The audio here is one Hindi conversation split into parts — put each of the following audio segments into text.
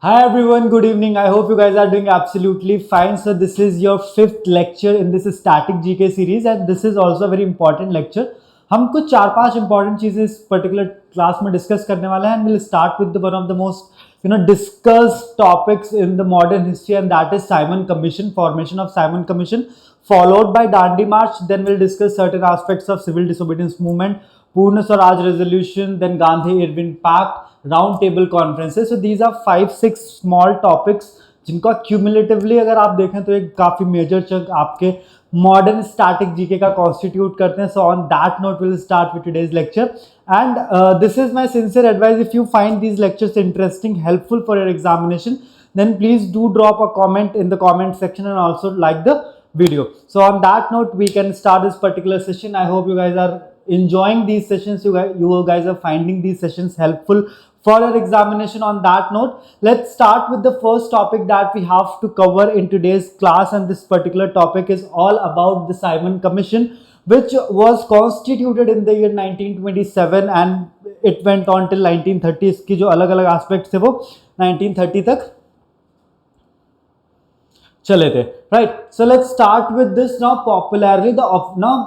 Hi everyone, good evening. I hope you guys are doing absolutely fine. So this is your fifth lecture in this static GK series and this is also a very important lecture. हम कुछ चार पांच इंपॉर्टेंट चीजें इस पर्टिकुलर क्लास में डिस्कस करने वाले हैं and will start with one of the most discuss topics in the modern history and that is Simon commission, formation of Simon commission followed by Dandi March. Then we'll discuss certain aspects of civil disobedience movement, Purna Swaraj resolution, then Gandhi Irwin Pact, round table conferences. So these are 5-6 small topics जिनका क्यूमुलेटिवली अगर आप देखें तो एक काफी मेजर चंक आपके मॉडर्न स्टैटिक जीके का कॉन्स्टिट्यूट करते हैं. So on that note will start with today's lecture and this is my sincere advice. If you find these lectures interesting, helpful for your examination, then please do drop a comment in the comment section and also like the video. So on that note we can start this particular session. I hope you guys are enjoying these sessions. You guys are finding these sessions helpful for your examination. On that note, let's start with the first topic that we have to cover in today's class, and this particular topic is all about the Simon Commission, which was constituted in the year 1927 and it went on till 1930. इसकी जो अलग अलग aspects थे वो 1930 तक चले थे. Right, so let's start with this. Now popularly now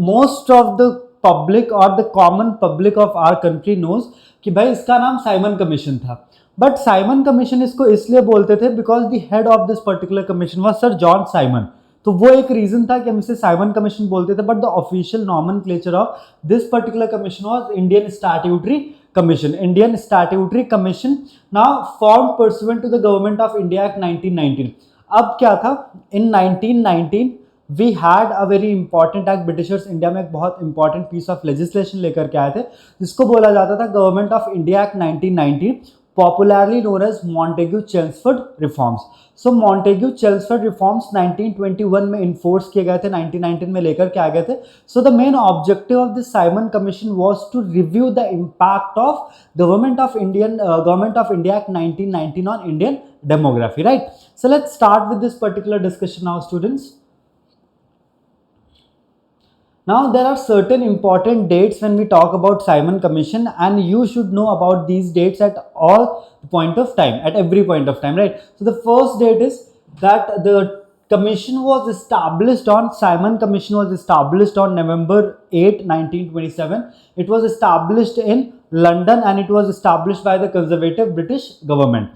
most of the public or the common public of our country knows कि भाई इसका नाम साइमन कमीशन था. बट साइमन कमीशन इसको इसलिए बोलते थे because the head of this particular commission was sir John Simon. तो वो एक रीजन था कि हम इसे साइमन कमीशन बोलते थे. But the official nomenclature of this particular commission was Indian statutory commission. Indian statutory commission now form pursuant to the government of India act 1919. अब क्या था, in 1919 we had a very important act. Britishers India में एक बहुत इंपॉर्टेंट पीस ऑफ लेजिस्लेशन लेकर के आए थे जिसको बोला जाता था government of India act 1919, popularly known as Montagu Chelmsford reforms. So Montagu Chelmsford reforms 1921 में इन्फोर्स किए गए थे, 1919 में लेकर के आ गए थे. So the main objective of this Simon commission was to review the impact of government of India act 1919 on Indian demography. Right, so let's start with this particular discussion now, students. Now there are certain important dates when we talk about Simon Commission and you should know about these dates at all point of time, at every point of time, right? So the first date is that the commission was established on, Simon Commission was established on November 8, 1927. It was established in London and it was established by the conservative British government.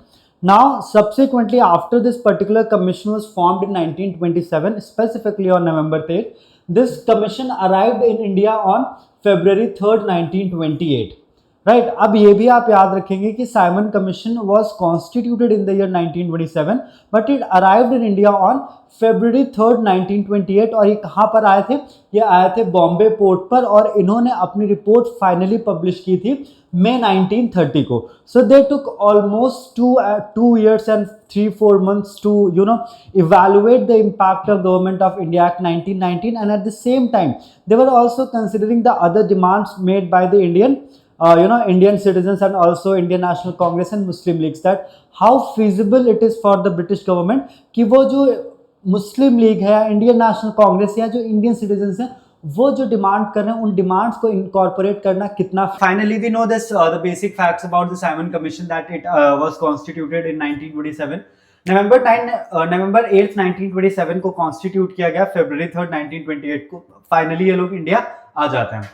Now subsequently after this particular commission was formed in 1927, specifically on November 8th, this commission arrived in India on February 3rd, 1928. Right, अब ये भी आप याद रखेंगे कि Simon commission was constituted in the year 1927 but it arrived in India on February 3rd, 1928. और ये कहाँ पर आए थे, ये आए थे बॉम्बे पोर्ट पर और इन्होंने अपनी रिपोर्ट फाइनली पब्लिश की थी मई 1930 को. सो दे took almost 2 years and 3-4 months to evaluate the impact of government of India Act 1919, and at the same time they were also considering the other demands made by the Indian citizens and also Indian National Congress and Muslim Leagues, that how feasible it is for the British government कि वो जो मुस्लिम लीग है, इंडियन नेशनल कांग्रेस या जो इंडियन सिटीजन्स हैं वो जो डिमांड कर रहे हैं उन डिमांड्स को इनकॉर्पोरेट करना कितना. Finally we know this the basic facts about the Simon commission that it was constituted in 1927. नवंबर 8, 1927 को कॉन्स्टिट्यूट किया गया. February 3rd, 1928 को फाइनली ये लोग इंडिया आ जाते हैं.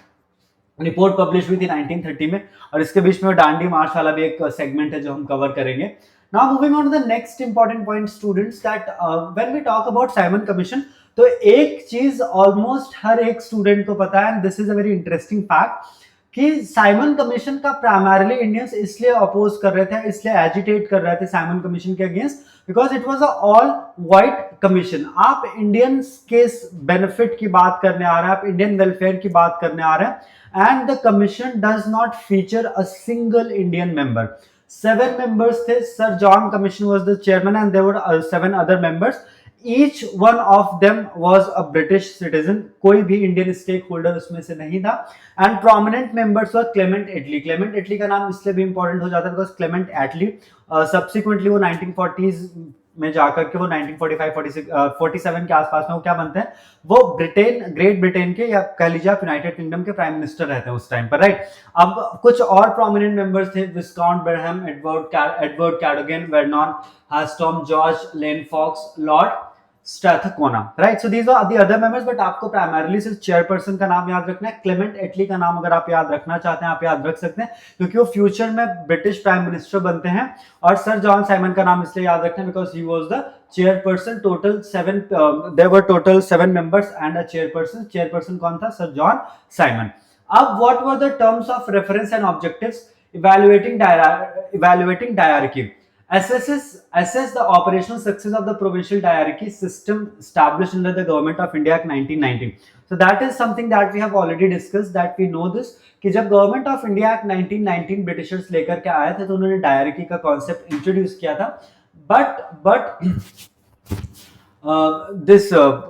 रिपोर्ट पब्लिश हुई थी 1930 में और इसके बीच में डांडी मार्च वाला भी एक सेगमेंट है जो हम कवर करेंगे. Now moving on to the next important point, students, that when we talk about Simon Commission, तो एक चीज ऑलमोस्ट हर एक स्टूडेंट को पता है, and this is a very interesting fact, कि साइमन कमीशन का प्राइमरीली इंडियंस इसलिए अपोज कर रहे थे, इसलिए एजिटेट कर रहे थे साइमन कमीशन के against because it was a all white commission. आप इंडियंस के बेनिफिट की बात करने आ रहे हैं, आप इंडियन वेलफेयर की बात करने आ रहे हैं, and the commission does not feature a single Indian member. 7 members थे. Sir John Commission was the chairman and there were 7 other members. Each one of them was a British citizen. कोई भी इंडियन स्टेक होल्डर उसमें से नहीं था. And prominent members were Clement Attlee. Clement Attlee का नाम इसलिए भी इंपॉर्टेंट हो जाता है बिकॉज Clement Attlee subsequently वो 1940s में जाकर के वो 1945 46 47 के आसपास में वो क्या बनते हैं, वो ग्रेट ब्रिटेन के या कह लीजिए आप यूनाइटेड किंगडम के प्राइम मिनिस्टर रहते हैं उस टाइम पर, राइट। अब कुछ और प्रोमिनेंट मेंबर्स थे, Viscount Burnham, Edward Cadogan, Vernon हास्टॉम, George Lane Fox, Lord Strathcona, right. So these are the other members, but आपको प्राइमरली सिर्फ चेयरपर्सन का नाम याद रखना है। क्लेमेंट एटली का नाम अगर आप याद रखना चाहते हैं आप याद रख सकते हैं, क्योंकि वो फ्यूचर में ब्रिटिश प्राइम मिनिस्टर बनते हैं। और सर जॉन साइमन का नाम इसलिए याद रखना है because he was the chairperson. Total 7 there were total 7 members and a chairperson. Chairperson कौन था? Sir John Simon. अब what were the terms of reference and objectives evaluating diarchy? Assess the operational success of the provincial diarchy system established under the Government of India Act 1919. So that is something that we have already discussed, that we know this कि जब Government of India Act 1919 Britishers लेकर के आए थे तो उन्होंने डायरकी का कॉन्सेप्ट इंट्रोड्यूस किया था। But this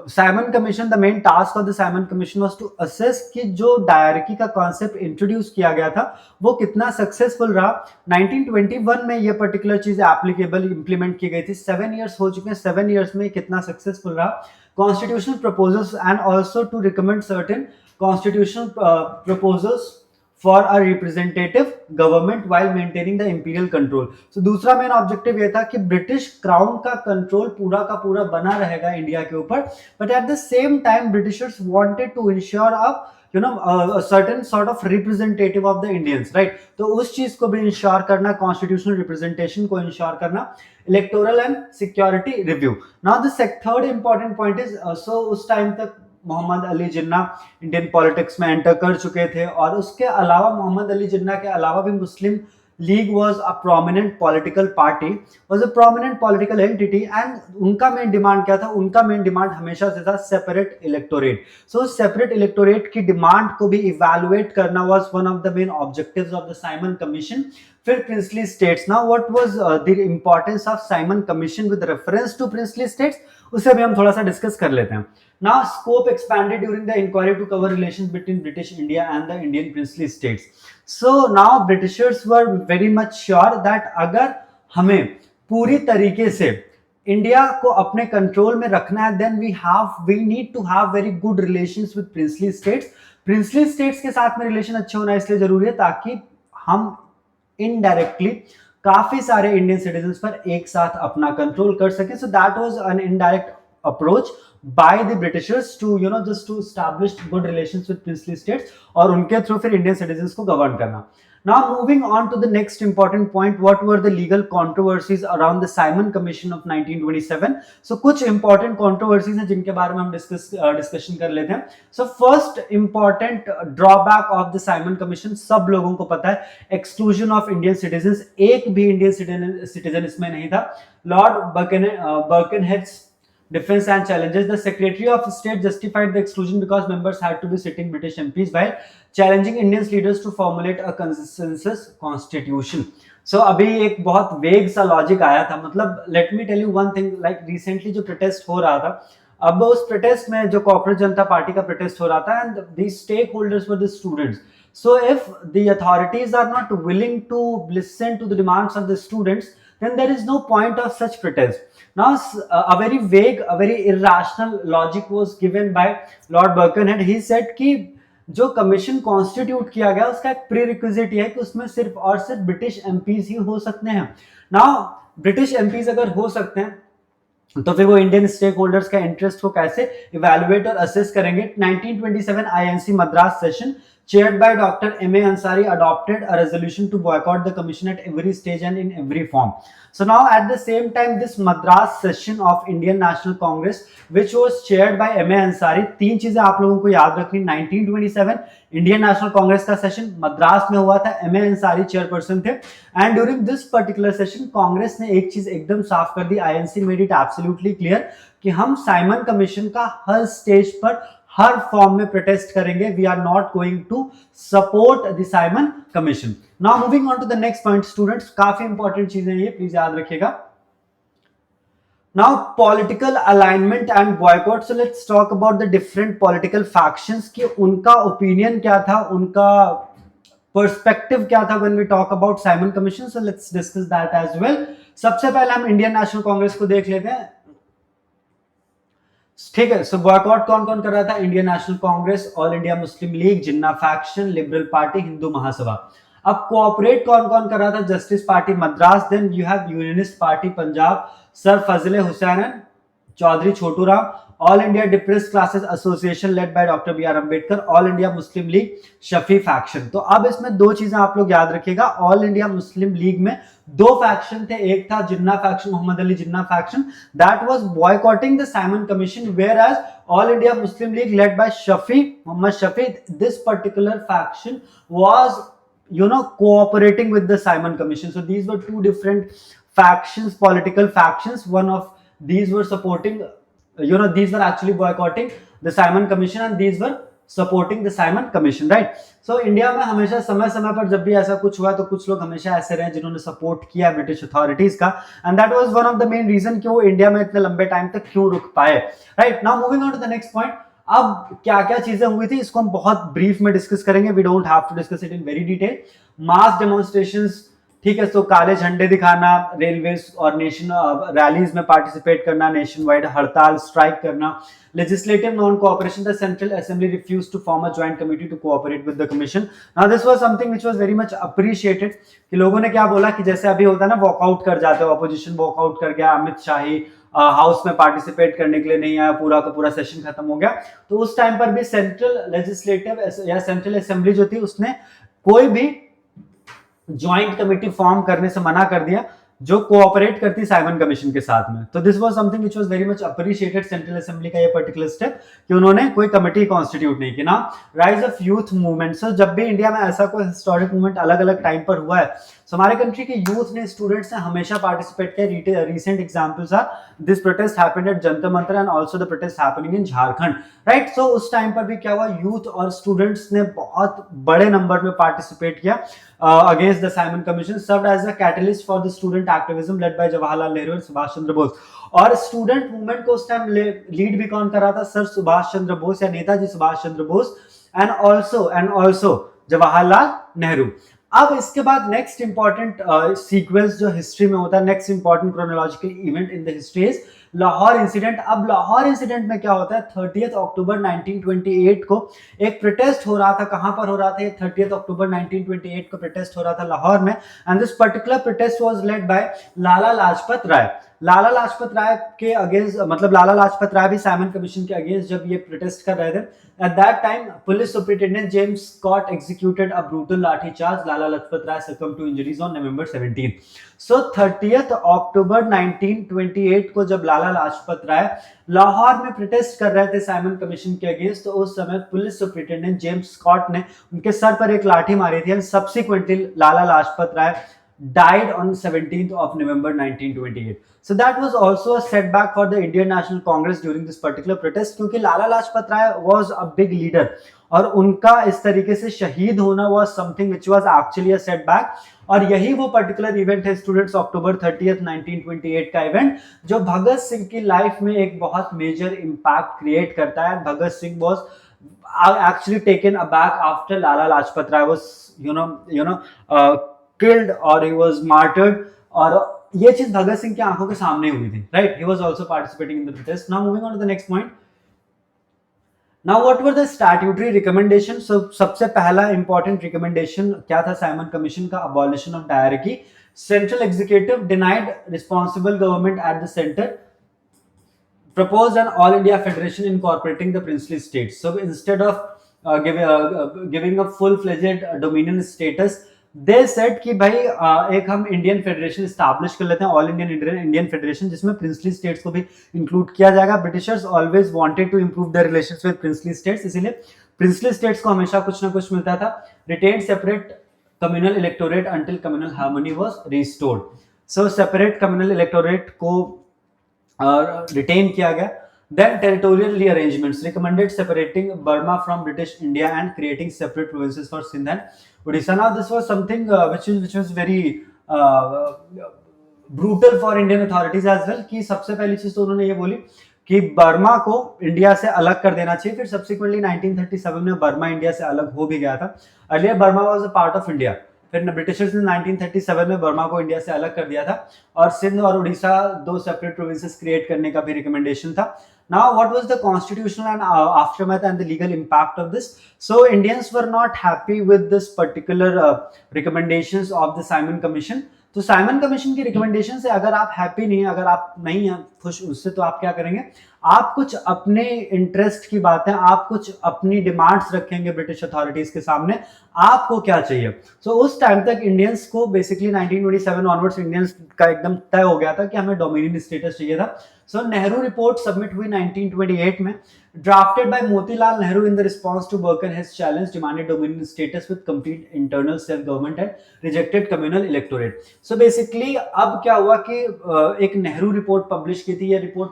Simon Commission, the main task of the Simon Commission was to assess कि जो डायरकी का कॉन्सेप्ट इंट्रोड्यूस किया गया था वो कितना सक्सेसफुल रहा। 1921 में ये पर्टिकुलर चीज एप्लीकेबल इंप्लीमेंट की गई थी। 7 इयर्स हो चुके हैं, 7 इयर्स में कितना सक्सेसफुल रहा। Constitutional proposals and also to recommend certain constitutional proposals for a representative government while maintaining the imperial control. So दूसरा मेन ऑब्जेक्टिव ये था कि ब्रिटिश क्राउन का कंट्रोल पूरा का पूरा बना रहेगा इंडिया के ऊपर, but at the same time Britishers wanted to ensure a certain sort of representative of the Indians, right. तो उस चीज को भी इंश्योर करना, कॉन्स्टिट्यूशनल रिप्रेजेंटेशन को इंश्योर करना, electoral and security review. Now the third important point is, so उस टाइम तक मोहम्मद अली जिन्ना इंडियन पॉलिटिक्स में एंटर कर चुके थे, और उसके अलावा मोहम्मद अली जिन्ना के अलावा भी Muslim League was a prominent political party, was a prominent political entity, and उनका मेन डिमांड क्या था? उनका मेन डिमांड हमेशा से था separate electorate. So separate electorate की डिमांड को भी इवैल्यूएट करना was one of the main objectives of the Simon commission. फिर princely states. Now what was the importance of Simon commission with reference to princely states, उसे भी हम थोड़ा सा डिस्कस कर लेते हैं। Now, scope expanded during the inquiry to cover relations between British India and the Indian princely states. So now Britishers were very much sure that अगर हमें पूरी तरीके से इंडिया को अपने कंट्रोल में रखना है, then we need to have very good relations with princely states. Princely states के साथ में रिलेशन अच्छे होना इसलिए जरूरी है ताकि हम इनडायरेक्टली काफी सारे इंडियन सिटीजन्स पर एक साथ अपना कंट्रोल कर सके। So that was an indirect approach by the Britishers to just to establish good relations with princely states और उनके थ्रू फिर इंडियन सिटीजन्स को गवर्न करना। Now moving on to the next important point, what were the legal controversies around the Simon Commission of 1927? So कुछ important controversies हैं जिनके बारे में हम discussion कर लेते हैं। So first important drawback of the Simon Commission, सब लोगों को पता है, exclusion of Indian citizens। एक भी इंडियन सिटीजन इसमें नहीं था। Lord Birkenhead's Defense and challenges. The Secretary of State justified the exclusion because members had to be sitting British MPs while challenging Indian leaders to formulate a consensus constitution. So अभी एक बहुत वेग सा लॉजिक आया था। मतलब let me tell you one thing, like recently जो प्रोटेस्ट हो रहा था, अब उस प्रोटेस्ट में जो कॉर्पोरेट जनता पार्टी का प्रोटेस्ट हो रहा था, and the stakeholders were the students. So if the authorities are not willing to listen to the demands of the students, then there is no point of such protest. Now, a very vague, a very irrational logic was given by Lord Birkenhead. He said कि जो कमीशन कॉन्स्टिट्यूट किया गया उसका एक प्री रिक्विजिट है कि उसमें सिर्फ और सिर्फ ब्रिटिश एमपीज ही हो सकते हैं। नाउ ब्रिटिश एमपीज अगर हो सकते हैं तो फिर वो इंडियन स्टेक होल्डर्स का इंटरेस्ट को कैसे इवैल्यूएट और असेस करेंगे। 1927 INC Madras session chaired by Dr. M.A. Ansari adopted a resolution to boycott the commission at every stage and in every form. So now at the same time this Madras session of Indian National Congress which was chaired by M.A. Ansari, तीन चीजें आप लोगों को याद रखनी। 1927 इंडियन नेशनल कांग्रेस का सेशन मद्रास में हुआ था, M.A. Ansari चेयरपर्सन थे, and during this particular session Congress ने एक चीज एकदम साफ कर दी, INC made it absolutely clear कि हम साइमन कमीशन का हर स्टेज पर हर फॉर्म में प्रोटेस्ट करेंगे। We are not going to support the Simon commission. Now moving on to the next point students, काफी इंपॉर्टेंट चीजें ये प्लीज याद रखिएगा। Now political alignment and boycott. So let's talk about the different political factions कि उनका ओपिनियन क्या था, उनका पर्सपेक्टिव क्या था when we talk about Simon commission. So let's discuss that as well. सबसे पहले हम इंडियन नेशनल कांग्रेस को देख लेते हैं, ठीक है। सो बॉयकॉट कौन कौन कर रहा था? Indian national Congress, All India Muslim League, Jinnah faction, Liberal Party, Hindu Mahasabha. अब कोऑपरेट कौन कौन कर रहा था? Justice Party Madras, then you have Unionist Party Punjab, sir Fazle Hussain, Chaudhary Chhotu Ram, All India Depressed Classes Association led by doctor B R Ambedkar, All India Muslim League, Shafi faction. तो अब इसमें दो चीजें आप लोग याद रखिएगा। ऑल इंडिया मुस्लिम लीग में दो फैक्शन थे, एक था Jinnah faction, Mohammad Ali Jinnah faction, that was boycotting the Simon commission, whereas All India Muslim League led by Shafi, Mohammad Shafi, this particular faction was cooperating with the Simon Commission. So these were two different factions, political factions. One of these were supporting, these were actually boycotting the Simon Commission and these were supporting the Simon Commission, right? So India में हमेशा समय समय पर जब भी ऐसा कुछ हुआ तो कुछ लोग हमेशा ऐसे रहे जिन्होंने सपोर्ट किया ब्रिटिश अथॉरिटीज का, and that was one of the main reason कि वो इंडिया में इतने लंबे टाइम तक क्यों रुक पाए, right? Now moving on to the next point. अब क्या क्या चीजें हुई थी इसको हम बहुत ब्रीफ में डिस्कस करेंगे, we don't have to discuss it in very detail. Mass demonstrations, ठीक है, तो काले झंडे दिखाना, रेलवे और नेशन रैलीज में पार्टिसिपेट करना, नेशन वाइड हड़ताल स्ट्राइक करना, legislative non-cooperation, the Central Assembly refused to form a joint committee to cooperate with the Commission. Now this was something which was very much appreciated कि लोगों ने क्या बोला कि जैसे अभी होता है ना वॉकआउट कर जाते हो, अपोजिशन वॉकआउट कर गया, अमित शाही हाउस में पार्टिसिपेट करने के लिए नहीं आया, पूरा का पूरा सेशन खत्म हो गया, तो उस टाइम पर भी सेंट्रल लेजिस्लेटिव या सेंट्रल असेंबली जो थी उसने कोई भी ज्वाइंट कमिटी फॉर्म करने से मना कर दिया जो कोऑपरेट करती साइमन कमीशन के साथ में। तो this was something which was very much appreciated, central assembly का ये पर्टिकुलर स्टेप कि उन्होंने कोई कमिटी कॉन्स्टिट्यूट नहीं की ना। राइज ऑफ यूथ मूवमेंट, सो जब भी इंडिया में ऐसा कोई हिस्टोरिक मूवमेंट अलग अलग टाइम पर हुआ है, सो हमारे कंट्री के यूथ ने, स्टूडेंट्स ने हमेशा पार्टिसिपेट किया। Recent examples are this protest happened at Jantar Mantar and also the protest happening in Jharkhand, right? So उस टाइम पर भी क्या हुआ, यूथ और स्टूडेंट्स ने बहुत बड़े नंबर में पार्टिसिपेट किया against the Simon Commission, served as a catalyst for the student activism led by Jawaharlal Nehru and Subhash Chandra Bose. और स्टूडेंट मूवमेंट को उस टाइम लीड भी कौन कर रहा था? सर सुभाष चंद्र बोस या नेताजी सुभाष चंद्र बोस, एंड ऑल्सो जवाहरलाल नेहरू। अब इसके बाद नेक्स्ट इंपॉर्टेंट सीक्वेंस जो हिस्ट्री में होता है, next important chronological event in the history is Lahore incident. अब लाहौर इंसिडेंट में क्या होता है, 30 अक्टूबर 1928 को एक प्रोटेस्ट हो रहा था। कहां पर हो रहा था? 30 अक्टूबर 1928 को प्रोटेस्ट हो रहा था लाहौर में, and this particular protest was led by Lala Lajpat Rai. Lala Lajpat Rai के अगेंस्ट, मतलब लाला लाजपत राय भी साइमन कमीशन के अगेंस्ट जब ये प्रोटेस्ट कर रहे थे, at that time police superintendent James Scott executed a brutal lathi charge. Lala Lajpat Rai succumbed to injuries on November 17। So 30 अक्टूबर 1928 को जब लाला लाजपत राय लाहौर में प्रोटेस्ट कर रहे थे साइमन कमीशन के अगेंस्ट, तो उस समय पुलिस सुपरिटेंडेंट जेम्स स्कॉट ने उनके सर पर एक लाठी मारी थी, and subsequently Lala Lajpat Rai died on 17th of November 1928. So that was also a setback for the Indian National Congress during this particular protest, क्योंकि लाला लाजपत राय was a big leader और उनका इस तरीके से शहीद होना was something which was actually a setback। और यही वो पर्टिकुलर इवेंट है स्टूडेंट्स, अक्टूबर 30 1928 का इवेंट, जो भगत सिंह की लाइफ में एक बहुत मेजर इंपैक्ट क्रिएट करता है। Bhagat Singh was actually taken aback after Lala Lajpat Rai was killed or he was martyred, और ये चीज भगत सिंह की आंखों के सामने हुई थी, right? He was also participating in the protest. Now moving on to the next point. Now what were the statutory recommendations? So सबसे पहला important recommendation क्या था साइमन कमीशन का? abolition of diarchy. Central executive denied responsible government at the center, proposed an all India federation incorporating the princely states. So instead of giving a full-fledged dominion status, they said कि भाई एक हम इंडियन फेडरेशन स्टैब्लिश कर लेते हैं, ऑल इंडियन फेडरेशन, जिसमें प्रिंसली स्टेट्स को भी इंक्लूड किया जाएगा। Britishers always wanted to improve their relations with princely states, इसीलिए प्रिंसली स्टेट्स को हमेशा कुछ ना कुछ मिलता था। Retained separate communal electorate until communal harmony was restored. So separate communal electorate को रिटेन किया गया। Then territorial rearrangements recommended separating Burma from British India and creating separate provinces for Sindh and Odisha. Now this was something which was very brutal for Indian authorities as well, कि सबसे पहली चीज तो उन्होंने ये बोली कि बर्मा को इंडिया से अलग कर देना चाहिए। फिर subsequently 1937 में बर्मा इंडिया से अलग हो भी गया था। Earlier Burma was a part of India, फिर ब्रिटिशर्स ने 1937 में बर्मा को इंडिया से अलग कर दिया था और सिंध और उड़ीसा 2 सेपरेट प्रोविंसेस क्रिएट करने का भी रिकमेंडेशन था. Now, what was the constitutional and aftermath and the legal impact of this? So, Indians were not happy with this particular recommendations of the Simon Commission. तो साइमन कमीशन की रिकमेंडेशन से अगर आप हैप्पी नहीं है, अगर आप नहीं है खुश उससे, तो आप क्या करेंगे, आप कुछ अपने इंटरेस्ट की बातें, आप कुछ अपनी डिमांड्स रखेंगे ब्रिटिश अथॉरिटीज के सामने, आपको क्या चाहिए. सो उस टाइम तक इंडियंस को बेसिकली 1927 ऑनवर्ड्स इंडियंस का एकदम तय हो गया था कि हमें डोमिनियन स्टेटस चाहिए था. सो नेहरू रिपोर्ट सबमिट हुई 1928 में, drafted by Motilal Nehru in the response to Birkenhead's challenge, demanded dominion status with complete internal self-government and rejected communal electorate. So basically अब क्या हुआ कि एक नेहरू रिपोर्ट पब्लिश की थी, ये रिपोर्ट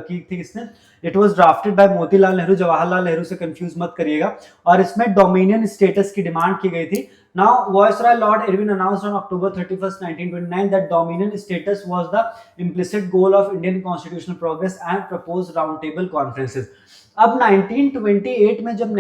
की थी किसने, it was drafted bye Motilal Nehru, Jawaharlal Nehru से कंफ्यूज मत करिएगा, और इसमें डोमिनियन स्टेटस की डिमांड की गई थी. Now, Viceroy Lord Irwin announced on October 31st, 1929 that dominion status was the implicit goal of Indian constitutional progress and proposed roundtable conferences. अब 1928 में जब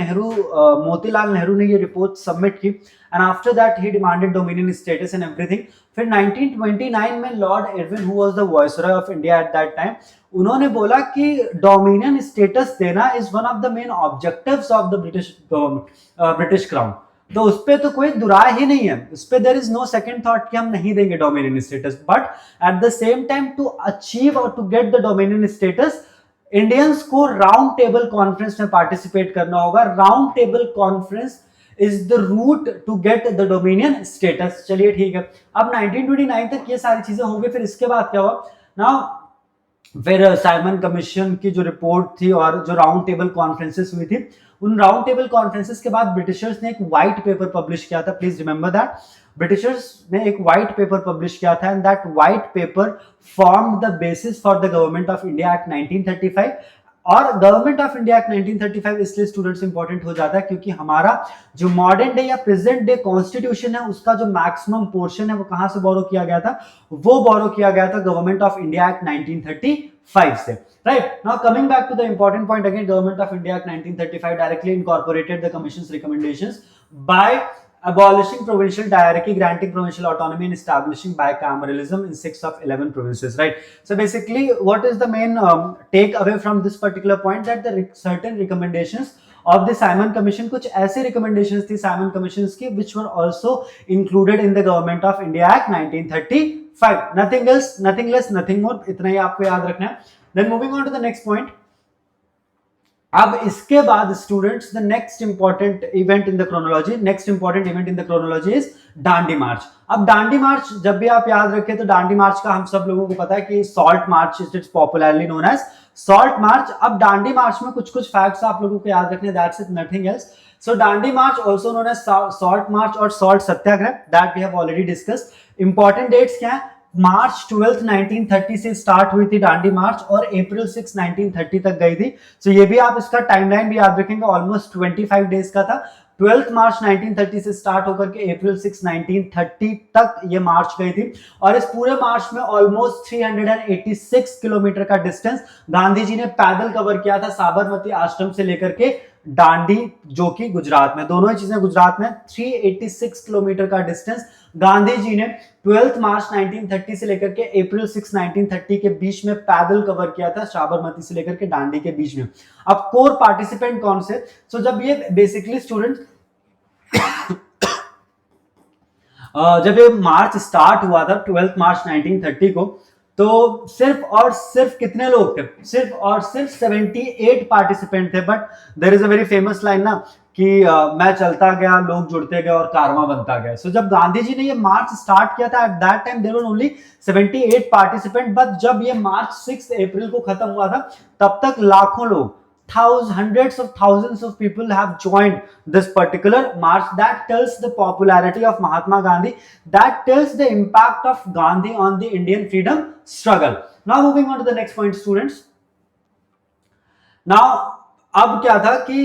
मोतीलाल नेहरू ने ये रिपोर्ट सबमिट की, and after that he demanded dominion status and everything. फिर 1929 में Lord Irwin, who was the viceroy of India at that time, उन्होंने बोला कि डोमिनियन स्टेटस देना is one of the main objectives of the British crown. तो उस पर तो कोई दुराय ही नहीं है, उस पर there is no second thought कि हम नहीं देंगे dominion status. But at the same time to achieve or to get the dominion status, Indians को राउंड टेबल कॉन्फ्रेंस में पार्टिसिपेट करना होगा. Round table conference is the route to get the dominion status. चलिए ठीक है, अब 1929 तक ये सारी चीजें हो गई. फिर इसके बाद क्या हुआ ना, फिर साइमन कमीशन की जो रिपोर्ट थी और जो राउंड टेबल कॉन्फ्रेंसेस हुई थी, उन राउंड टेबल कॉन्फ्रेंसेस के बाद ब्रिटिशर्स ने एक व्हाइट पेपर पब्लिश किया था. प्लीज रिमेंबर दैट ब्रिटिशर्स ने एक व्हाइट पेपर पब्लिश किया था, and that white paper formed the basis for the government of India Act 1935. और गवर्नमेंट ऑफ इंडिया एक्ट 1935 इसलिए स्टूडेंट्स इंपॉर्टेंट हो जाता है क्योंकि हमारा जो मॉडर्न डे या प्रेजेंट डे कॉन्स्टिट्यूशन है, उसका जो मैक्सिमम पोर्शन है वो कहां से बोरो किया गया था, वो बोरो किया गया था गवर्नमेंट ऑफ इंडिया एक्ट 1935 से. Right, now coming back to the important point again, Government of India Act 1935 directly incorporated the Commission's recommendations by abolishing provincial diarchy, granting provincial autonomy, and establishing bicameralism in 6 of 11 provinces. Right. So basically, what is the main takeaway from this particular point, that the certain recommendations of the Simon Commission, कुछ ऐसे recommendations थी Simon Commissions की, which were also included in the Government of India Act 1935. Nothing else, nothing less, nothing more. इतना ही आपको याद रखना है. Then moving on to the next point. अब इसके बाद students, the next important event in the chronology, next important event in the chronology is Dandi march. अब दांडी मार्च जब भी आप याद रखें तो दांडी मार्च का हम सब लोगों को पता है कि salt march is popularly known as salt march. अब दांडी मार्च में कुछ कुछ फैक्ट्स आप लोगों को याद रखने, that's it, nothing else. So Dandi march also known as salt march और salt satyagraha, that we have already discussed. Important dates क्या है, मार्च 12 1930 से स्टार्ट हुई थी दांडी मार्च और अप्रैल 6 1930 तक गई थी. सो ये भी आप इसका टाइमलाइन भी याद रखेंगे, ऑलमोस्ट 25 डेज का था. 12 मार्च 1930 से स्टार्ट होकर के अप्रैल 6 1930 तक ये मार्च गई थी. और इस पूरे मार्च में ऑलमोस्ट 386 किलोमीटर का डिस्टेंस गांधी जी ने पैदल कवर किया था, साबरमती आश्रम से लेकर के दांडी, जो कि गुजरात में, दोनों ही चीजें गुजरात में. 386 किलोमीटर का डिस्टेंस गांधी जी ने 12 मार्च 1930 से लेकर के अप्रैल 6 1930 के बीच में पैदल कवर किया था, साबरमती से लेकर के दांडी के बीच में. अब कोर पार्टिसिपेंट कौन से, सो जब ये बेसिकली स्टूडेंट जब ये मार्च स्टार्ट हुआ था 12 मार्च 1930 को, तो सिर्फ और सिर्फ कितने लोग थे, सिर्फ और सिर्फ 78 पार्टिसिपेंट थे. But there is a very famous line ना कि मैं चलता गया, लोग जुड़ते गए और कारवां बनता गया. सो जब गांधी जी ने ये मार्च स्टार्ट किया था, at that time there were only 78 participant. But जब ये मार्च 6 अप्रैल को खत्म हुआ था, तब तक लाखों लोग, hundreds of thousands of people have joined this particular march. That tells the popularity of Mahatma Gandhi, that tells the impact of Gandhi on the Indian freedom struggle. Now moving on to the next point, students. Now अब क्या था कि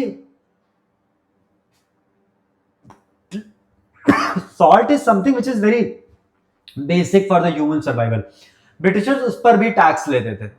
salt is something which is very basic for the human survival. Britishers उस पर भी टैक्स लेते थे.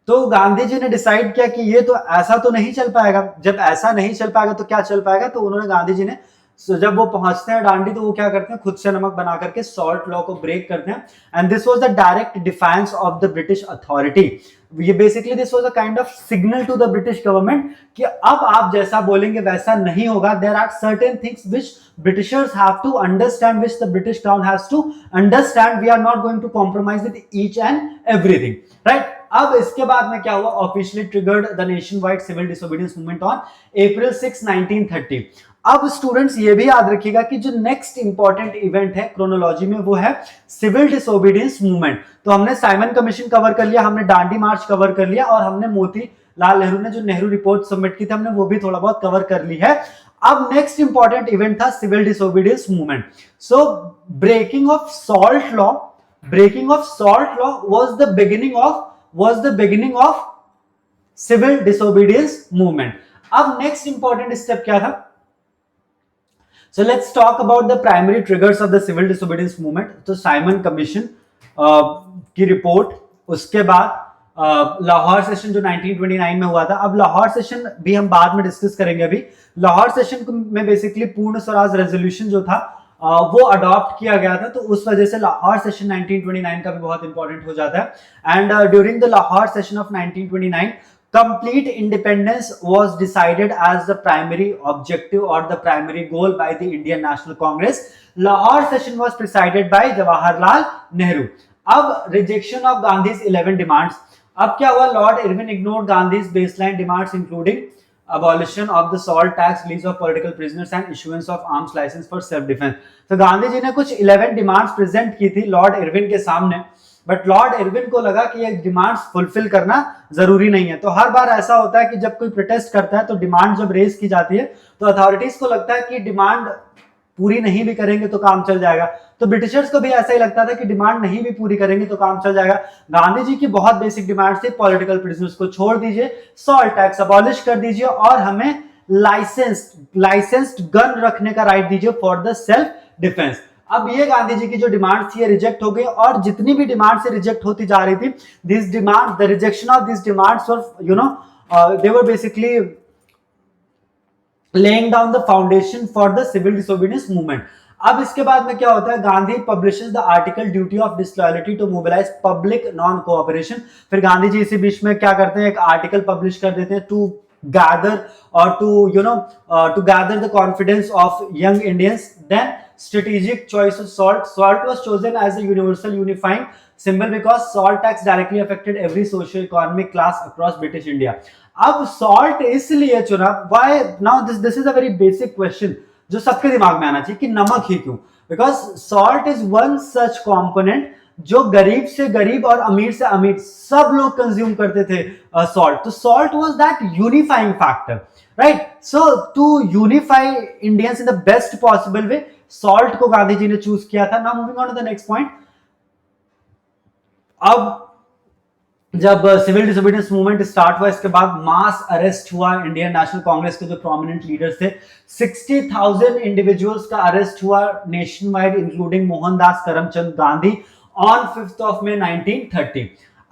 तो गांधी जी ने डिसाइड किया कि ये तो ऐसा तो नहीं चल पाएगा. जब ऐसा नहीं चल पाएगा तो क्या चल पाएगा, तो उन्होंने, गांधी जी ने So, जब वो पहुंचते हैं डांडी तो वो क्या करते हैं, खुद से नमक बना करके सॉल्ट लॉ को ब्रेक करते हैं, and this was the direct defiance of the British authority. ये basically this was a kind of signal to the British government कि अब आप जैसा बोलेंगे वैसा नहीं होगा। There are certain things which Britishers have to understand, which the British crown has to understand. We are not going to compromise with each and everything, right. अब इसके बाद में क्या हुआ, officially triggered the nation wide civil disobedience movement on April 6, 1930। अब स्टूडेंट्स ये भी याद रखिएगा कि जो नेक्स्ट इंपॉर्टेंट इवेंट है क्रोनोलॉजी में वो है सिविल डिसोबीडियंस मूवमेंट। तो हमने साइमन कमीशन कवर कर लिया, हमने डांडी मार्च कवर कर लिया, और हमने मोतीलाल नेहरू ने जो नेहरू रिपोर्ट सबमिट की थी हमने वो भी थोड़ा बहुत कवर कर ली है। अब नेक्स्ट इंपॉर्टेंट इवेंट था civil disobedience movement. So breaking of salt law was the beginning of civil disobedience movement. अब next important step क्या था? So let's talk about the primary triggers of the civil disobedience movement. तो साइमन कमीशन की रिपोर्ट, उसके बाद लाहौर सेशन जो 1929 में हुआ था। अब लाहौर सेशन भी हम बाद में डिस्कस करेंगे। अभी लाहौर सेशन में बेसिकली पूर्ण स्वराज रेजोल्यूशन जो था वो अडॉप्ट किया गया था, तो उस वजह से लाहौर सेशन 1929 का भी बहुत इंपॉर्टेंट हो जाता है। And during the Lahore session of 1929 complete independence was decided as the primary objective or the primary goal by the Indian National Congress. Lahore session was presided by Jawaharlal Nehru. अब rejection of Gandhi's 11 demands. अब क्या हुआ, Lord Irwin ignored Gandhi's baseline demands including abolition of the salt tax, release of political prisoners and issuance of arms license for self defense. तो गांधी जी ने कुछ 11 डिमांड्स प्रेजेंट की थी लॉर्ड इरविन के सामने, बट लॉर्ड इरविन को लगा कि ये डिमांड्स फुलफिल करना जरूरी नहीं है। तो हर बार ऐसा होता है कि जब कोई प्रोटेस्ट करता है तो डिमांड जब रेज की जाती है तो अथॉरिटीज को लगता है कि डिमांड पूरी नहीं भी करेंगे तो काम चल जाएगा। तो ब्रिटिशर्स को भी ऐसा ही लगता था कि डिमांड नहीं भी पूरी करेंगे तो काम चल जाएगा। गांधी जी की बहुत बेसिक डिमांड थी, पॉलिटिकल प्रिजनर्स को छोड़ दीजिए, सॉल्ट टैक्स अबॉलिश कर दीजिए, और हमें लाइसेंस्ड गन रखने का राइट दीजिए फॉर द सेल्फ डिफेंस। अब ये गांधी जी की जो डिमांड थी ये रिजेक्ट हो गई, और जितनी भी डिमांड से रिजेक्ट होती जा रही थी, this demand, the rejection of this demands were they were basically laying down the foundation for the civil disobedience movement. अब इसके बाद में क्या होता है, Gandhi publishes the article duty of disloyalty to mobilise public non cooperation. फिर गांधी जी इसी बीच में क्या करते हैं, एक आर्टिकल पब्लिश कर देते हैं टू गैदर और to gather the confidence of young Indians. Then strategic choice of salt was chosen as a universal unifying symbol because salt tax directly affected every socio-economic class across British India. अब salt इसलिए चुना, why now this is a very basic question जो सबके दिमाग में आना चाहिए कि नमक ही क्यों, because salt is one such component जो गरीब से गरीब और अमीर से अमीर सब लोग कंज्यूम करते थे सॉल्ट। तो salt was that unifying factor, right. So to unify Indians in the best possible way salt को गांधी जी ने चूज किया था। Now moving on to the next point. अब जब सिविल डिसोबीडियंस मूवमेंट स्टार्ट हुआ, इसके बाद मास अरेस्ट हुआ इंडियन नेशनल कांग्रेस के जो प्रोमिनेंट लीडर्स थे। 60,000 इंडिविजुअल्स का अरेस्ट हुआ nation wide, including Mohandas Karamchand Gandhi on 5th of May 1930।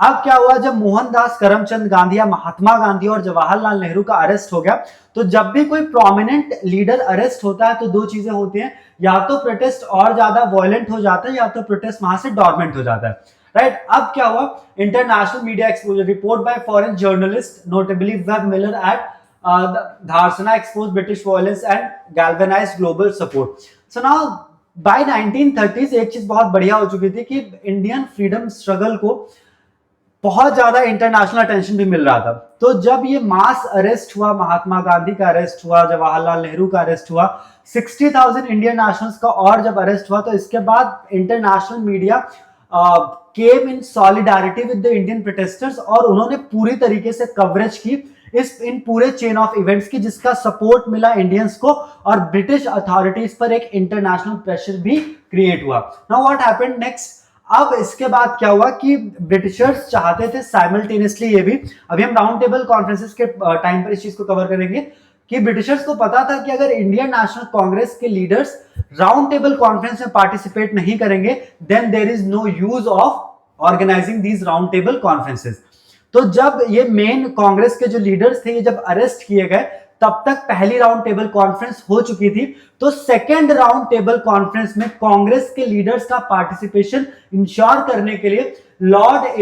अब क्या हुआ, जब मोहनदास करमचंद गांधी या महात्मा गांधी और जवाहरलाल नेहरू का अरेस्ट हो गया, तो जब भी कोई प्रोमिनेंट लीडर अरेस्ट होता है तो दो चीजें होती हैं, या तो प्रोटेस्ट और ज्यादा वायलेंट हो जाता है या तो प्रोटेस्ट वहां से डॉर्मेंट हो जाता है, राइट। अब क्या हुआ, international media exposure, report by foreign journalist notably Webb Miller at Dharasana expose British violence and galvanised global support. So now by 1930s एक चीज बहुत बढ़िया हो चुकी थी कि इंडियन फ्रीडम स्ट्रगल को बहुत ज्यादा इंटरनेशनल अटेंशन भी मिल रहा था। तो जब ये मास अरेस्ट हुआ, महात्मा गांधी का अरेस्ट हुआ, जवाहरलाल नेहरू का अरेस्ट हुआ, 60,000 इंडियन नेशनल्स का और जब अरेस्ट हुआ, तो इसके बाद international media came in solidarity with the Indian protesters, और उन्होंने पूरी तरीके से कवरेज की इन पूरे चेन ऑफ इवेंट्स की, जिसका सपोर्ट मिला इंडियंस को, और ब्रिटिश अथॉरिटीज पर एक इंटरनेशनल प्रेशर भी क्रिएट हुआ। Now what happened next. अब इसके बाद क्या हुआ कि ब्रिटिशर्स चाहते थे साइमल्टेनियसली, ये भी अभी हम राउंड टेबल कॉन्फ्रेंसेस के टाइम पर इस चीज को कवर करेंगे, कि ब्रिटिशर्स को पता था कि अगर इंडियन नेशनल कांग्रेस के लीडर्स राउंड टेबल कॉन्फ्रेंस में पार्टिसिपेट नहीं करेंगे, then there is no use of organising these round table conferences. तो जब ये मेन कांग्रेस के जो लीडर्स थे, ये जब अरेस्ट किए गए, तब तक पहली राउंड टेबल कॉन्फ्रेंस हो चुकी थी, तो सेकेंड राउंड टेबल कॉन्फ्रेंस में कांग्रेस के लीडर्स का पार्टिसिपेशन इंश्योर करने के लिए लॉर्ड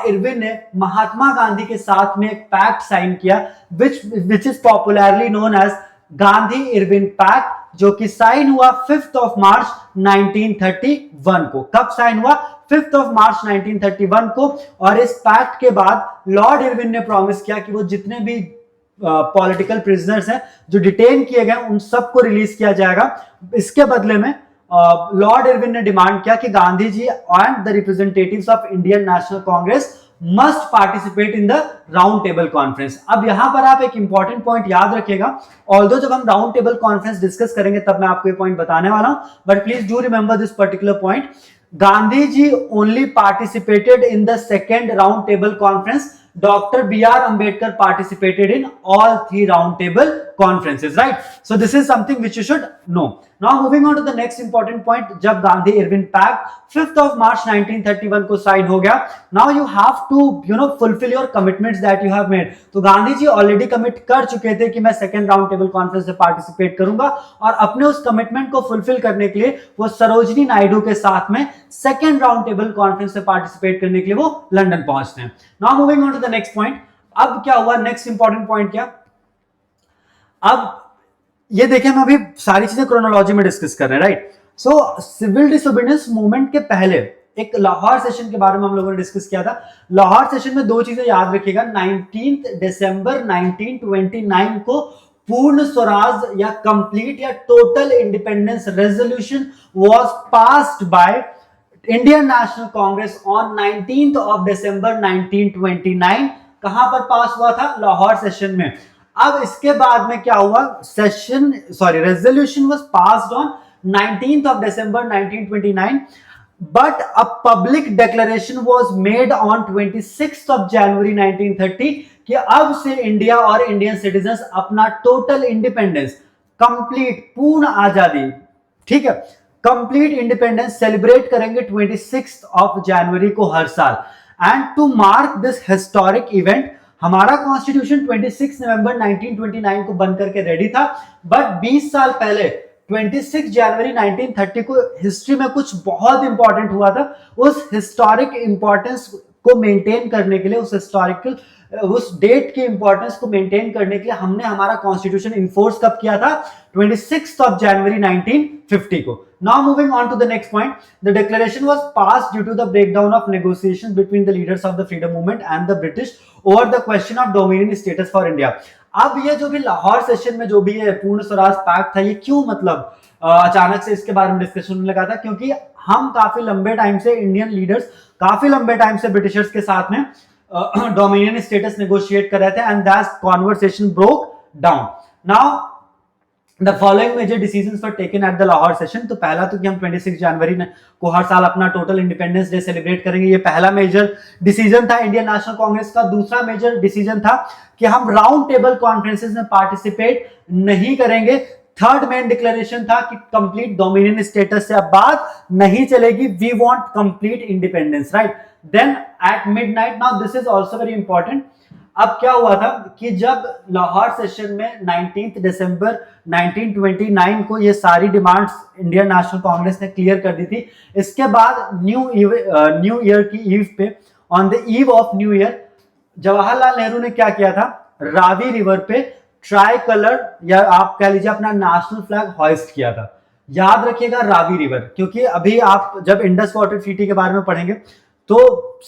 इरविन ने महात्मा गांधी के साथ में एक पैक्ट साइन किया, which is popularly known as Gandhi Irwin pact, जो कि साइन हुआ 5th ऑफ मार्च 1931 को। कब साइन हुआ? 5th ऑफ मार्च 1931 को। और इस पैक्ट के बाद लॉर्ड इरविन ने प्रॉमिस किया कि वो जितने भी पॉलिटिकल प्रिजनर्स हैं जो डिटेन किए गए उन सबको रिलीज किया जाएगा। इसके बदले में लॉर्ड इरविन ने डिमांड किया कि Gandhi ji and the representatives of Indian national Congress must participate in the round table conference. अब यहां पर आप एक इंपॉर्टेंट पॉइंट याद रखिएगा, ऑल्दो जब हम राउंड टेबल कॉन्फ्रेंस डिस्कस करेंगे तब मैं आपको ये पॉइंट बताने वाला हूं, but please do remember this particular point. Gandhi ji only participated in the second round table conference, Dr. B.R. Ambedkar participated in all 3 roundtable conferences, right? So this is something which you should know. Now moving on to the next important point, जब Gandhi Irwin pact 5th of March 1931 को साइन हो गया, now you have to fulfill your commitments that you have made. तो गांधी जी ऑलरेडी कमिट कर चुके थे कि मैं सेकेंड राउंड टेबल कॉन्फ्रेंस में पार्टिसिपेट करूंगा, और अपने उस कमिटमेंट को फुलफिल करने के लिए वो सरोजनी नायडू के साथ में सेकेंड राउंड टेबल कॉन्फ्रेंस में पार्टिसिपेट करने के लिए वो लंदन पहुंचते हैं। Now moving on to the next point. अब क्या हुआ? नेक्स्ट इंपॉर्टेंट पॉइंट क्या? अब ये देखें, हम अभी सारी चीजें क्रोनोलॉजी में डिस्कस कर रहे हैं, right? So civil disobedience movement के पहले एक लाहौर सेशन के बारे में हम लोगों ने डिस्कस किया था। लाहौर सेशन में 2 चीजें याद रखिएगा। 19 दिसंबर 1929 को पूर्ण स्वराज या कंप्लीट या total independence resolution was passed by Indian national Congress on 19th of December 1929। कहां पर पास हुआ था? लाहौर सेशन में। अब इसके बाद में क्या हुआ? Resolution was passed on 19th of December 1929, but a public declaration was made on 26th of January 1930 कि अब से इंडिया और इंडियन सिटीजन्स अपना टोटल इंडिपेंडेंस, कंप्लीट पूर्ण आजादी, ठीक है, कंप्लीट इंडिपेंडेंस सेलिब्रेट करेंगे 26th of January को हर साल। And to mark this historic event, हमारा कॉन्स्टिट्यूशन 26 नवंबर 1929 को बन करके रेडी था, बट 20 साल पहले 26 जनवरी 1930 को हिस्ट्री में कुछ बहुत इंपॉर्टेंट हुआ था। उस हिस्टोरिक इंपॉर्टेंस को मेंटेन करने के लिए, उस डेट की इंपॉर्टेंस को मेंटेन करने के लिए हमने हमारा कॉन्स्टिट्यूशन इन्फोर्स कब किया था? 26 of January 1950 को। Now moving on to the next point, the declaration was passed due to the breakdown of negotiations between the leaders of the freedom movement and the British over the question of dominion status for India। अब ये जो भी लाहौर सेशन में जो भी ये पूर्ण स्वराज पैक्ट था, ये क्यों मतलब अचानक से इसके बारे में डिस्कशन होने लगा था? क्योंकि हम काफी लंबे टाइम से, इंडियन लीडर्स काफी लंबे टाइम से ब्रिटिशर्स के साथ में डोमिनियन स्टेटस नेगोशिएट कर रहे थे, and that conversation broke down. Now the following major decisions were taken at the Lahore session. तो पहला तो कि हम 26 जनवरी को हर साल अपना टोटल इंडिपेंडेंस डे सेलिब्रेट करेंगे, ये पहला मेजर डिसीजन था इंडियन नेशनल कांग्रेस का। दूसरा मेजर डिसीजन था कि हम राउंड टेबल कॉन्फ्रेंसेस में पार्टिसिपेट नहीं करेंगे। थर्ड मेन डिक्लेरेशन था कि कंप्लीट डोमिनियन स्टेटस से अब बात नहीं चलेगी, we want complete independence, right? Then at midnight, now this is also very important. अब क्या हुआ था कि जब लाहौर सेशन में 19 दिसंबर 1929 को ये सारी डिमांड्स इंडियन नेशनल कांग्रेस ने क्लियर कर दी थी, इसके बाद न्यू ईयर की ईव पे, on the eve of new year, Jawaharlal Nehru ने क्या किया था? रावी रिवर पे ट्राई कलर या आप कह लीजिए अपना नेशनल फ्लैग हॉइस्ट किया था। याद रखिएगा रावी रिवर, क्योंकि अभी आप जब इंडस वाटर ट्रीटी के बारे में पढ़ेंगे तो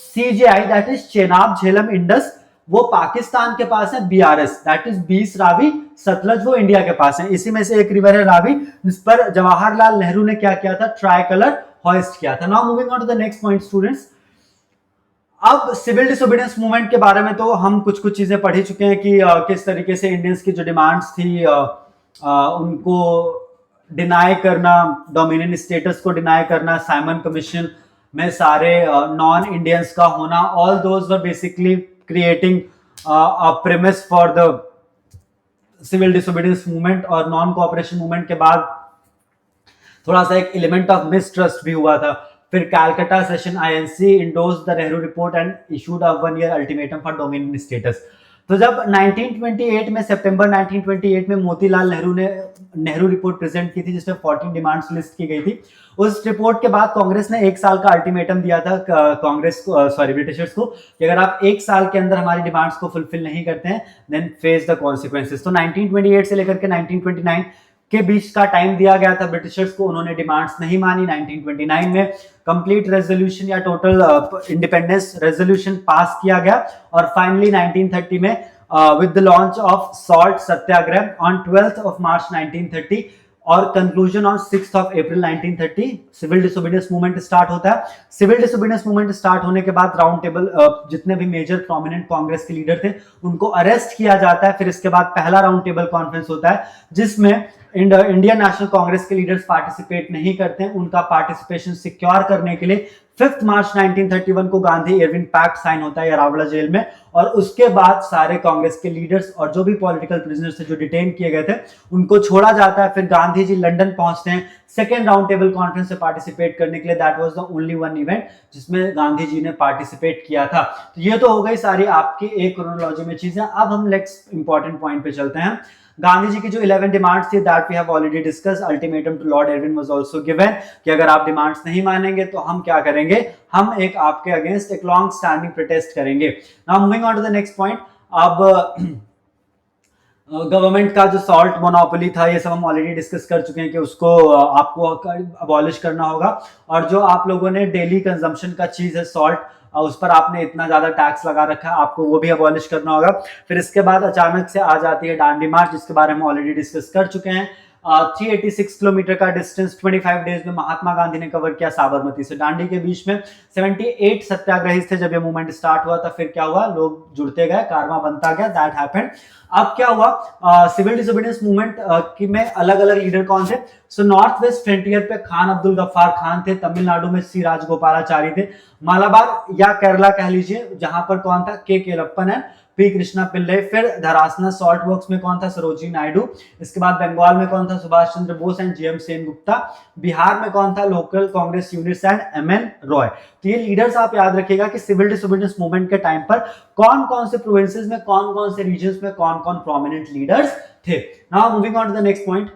CJI that is Chenab Jhelum Indus वो पाकिस्तान के पास है, BRS दैट इज बीस रावी सतलज वो इंडिया के पास है। इसी में से एक रिवर है रावी, जिस पर जवाहरलाल नेहरू ने क्या किया था? ट्राई कलर हॉइस्ट किया था। Now moving on to the next point students. अब सिविल डिसोबीडियंस मूवमेंट के बारे में तो हम कुछ चीजें पढ़ ही चुके हैं कि किस तरीके से इंडियंस की जो डिमांड्स थी उनको डिनाई करना, डोमिनियन स्टेटस को डिनाई करना, साइमन कमीशन में सारे नॉन इंडियंस का होना, all those were basically creating a premise for the civil disobedience movement. और नॉन कोऑपरेशन मूवमेंट के बाद थोड़ा सा एक एलिमेंट ऑफ मिसट्रस्ट भी हुआ था। फिर Calcutta session INC endorsed the Nehru report and issued a 1-year ultimatum for dominion status. तो जब 1928 में सितंबर 1928 में मोतीलाल नेहरू ने नेहरू रिपोर्ट प्रेजेंट की थी जिसमें 14 डिमांड्स लिस्ट की गई थी, उस रिपोर्ट के बाद कांग्रेस ने 1 साल का अल्टीमेटम दिया था कांग्रेस को, सॉरी ब्रिटिशर्स को, कि अगर आप 1 साल के अंदर हमारी डिमांड्स को फुलफिल नहीं करते हैं देन फेस द कॉन्सिक्वेंसेस। तो 1928 से लेकर के 1929 के बीच का टाइम दिया गया था ब्रिटिशर्स को, उन्होंने डिमांड्स नहीं मानी। 1929 में कंप्लीट रेजोल्यूशन या टोटल इंडिपेंडेंस रेजोल्यूशन पास किया गया और फाइनली 1930 में with the launch of salt satyagraha on 12th of March 1930 और conclusion on 6th of April 1930 civil disobedience movement start होता है। सिविल डिसोबीडियंस मूवमेंट स्टार्ट होने के बाद राउंड टेबल जितने भी मेजर प्रोमिनेंट कांग्रेस के लीडर थे उनको अरेस्ट किया जाता है। फिर इसके बाद पहला राउंड टेबल कॉन्फ्रेंस होता है जिसमें इंडियन नेशनल कांग्रेस के लीडर्स पार्टिसिपेट नहीं करते हैं। उनका पार्टिसिपेशन सिक्योर करने के लिए 5 मार्च 1931 को गांधी इरविन पैक्ट साइन होता है यारावला जेल में और उसके बाद सारे कांग्रेस के लीडर्स और जो भी पॉलिटिकल प्रिजनर्स थे जो डिटेन किए गए थे उनको छोड़ा जाता है। फिर गांधी जी लंदन पहुंचते हैं सेकेंड राउंड टेबल कॉन्फ्रेंस से पार्टिसिपेट करने के लिए। That was the only one event जिसमें गांधी जी ने पार्टिसिपेट किया था। तो ये तो हो गई सारी आपकी एक क्रोनोलॉजी में चीजें। अब हम नेक्स्ट इंपॉर्टेंट पॉइंट पे चलते हैं। गांधी जी की जो 11 डिमांड्स थी that we have already discuss. Ultimatum to Lord Irwin was also given कि अगर आप डिमांड्स नहीं मानेंगे तो हम क्या करेंगे, हम एक आपके अगेंस्ट एक लॉन्ग स्टैंडिंग प्रोटेस्ट करेंगे। Now moving on to the next point. अब गवर्नमेंट का जो सॉल्ट मोनोपोली था ये सब हम ऑलरेडी डिस्कस कर चुके हैं कि उसको आपको अबॉलिश करना होगा और जो आप लोगों ने डेली कंजम्पशन का चीज है सॉल्ट उस पर आपने इतना ज्यादा टैक्स लगा रखा है आपको वो भी अबॉलिश करना होगा। फिर इसके बाद अचानक से आ जाती है दांडी मार्च जिसके बारे में ऑलरेडी डिस्कस कर चुके हैं। 386 किलोमीटर का डिस्टेंस 25 डेज में महात्मा गांधी ने कवर किया साबरमती से दांडी के बीच में। 78 सत्याग्रही थे जब ये मूवमेंट स्टार्ट हुआ था। फिर क्या हुआ, लोग जुड़ते गए, कारवां बनता गया, दैट हैपेंड। अब क्या हुआ, सिविल डिसोबीडियंस मूवमेंट की में अलग अलग लीडर कौन थे। सो नॉर्थ वेस्ट फ्रंटियर पे खान अब्दुल गफ्फार खान थे, तमिलनाडु में सी राजगोपालाचारी थे, मालाबार या केरला कह लीजिए जहां पर कौन था, के केलप्पन है, पी कृष्णा पिल्ले। फिर धरासना सॉल्ट वर्क्स में कौन था, सरोजिनी नायडू। इसके बाद बंगाल में कौन था, सुभाष चंद्र बोस एंड जीएम सेनगुप्ता। बिहार में कौन था, local Congress units and MN Roy. तो ये लीडर्स आप याद रखिएगा कि सिविल डिसोबीडियंस मूवमेंट के टाइम पर कौन कौन से प्रोविंसेस में, कौन कौन से रीजन्स में कौन कौन प्रोमिनेंट लीडर्स थे। Now moving on to the next point.